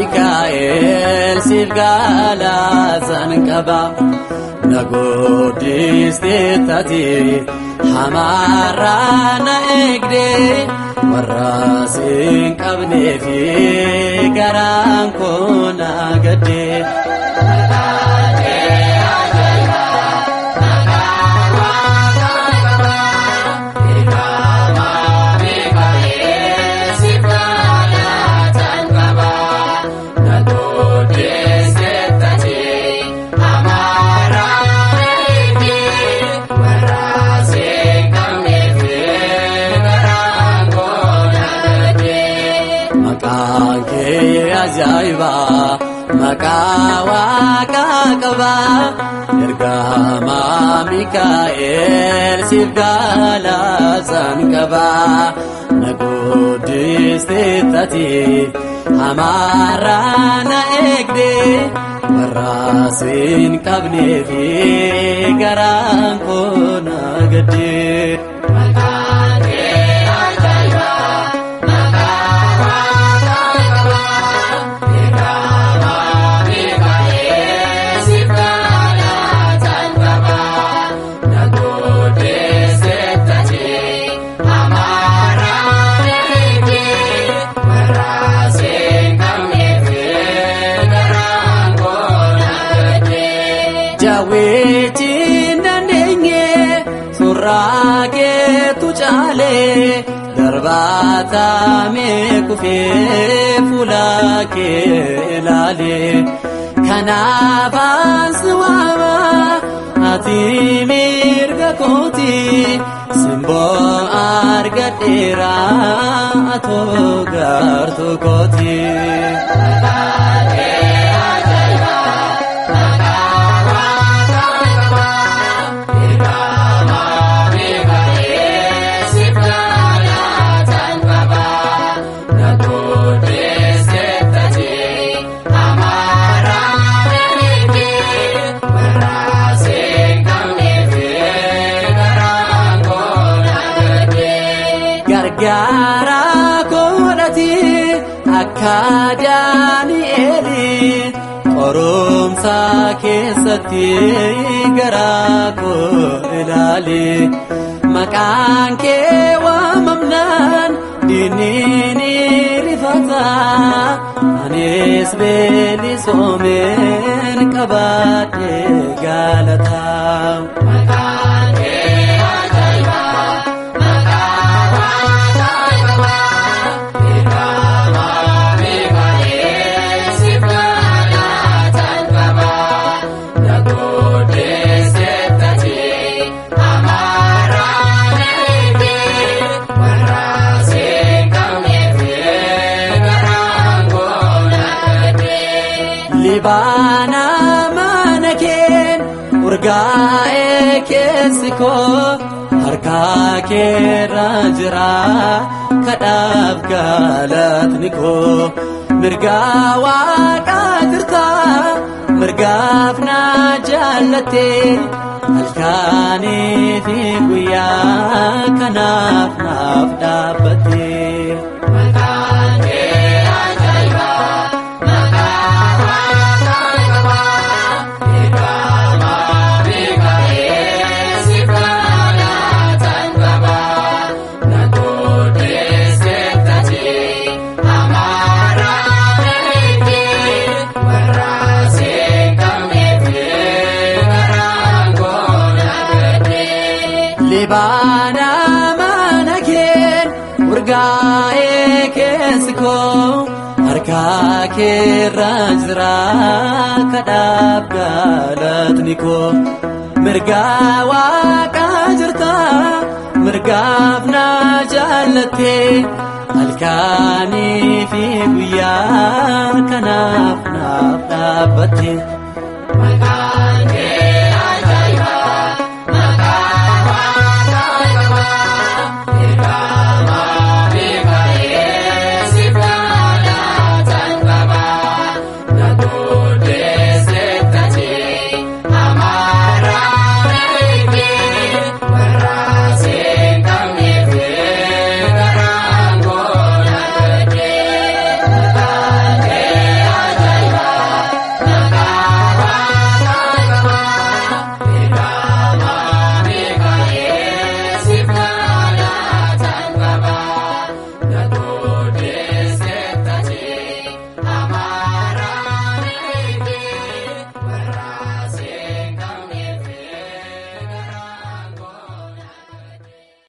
Mikael sibgala zankaba nagodistati hamara na egde warasin qabne fi garan kona gade Ajaiba makawa kakaba ergama Mikael sibgala zankaba nagodistati hamara na egde warasin qabne fi garan kona gade Jawetin dandenye surage tuchale darbata me kufe fulake lale kanafan swama atimir gakoti simbo argatera atogar tukoti Gara kodati akadani eli oromsa kesati gara ko ilali makan ke wa mamnan dinini rifata anis beli somen kabate galata Libana manaken urgae kesiko harka ke rajra kadaf galat niko mirgawa qadirta mirgafna jallate alkani fi guya kanaf nafdabate Libana manaken urgae kesiko harka ke rajra kadab galat niko mirgawa qajirta mirgafna jallate alkani fi guya kanaf nafdabate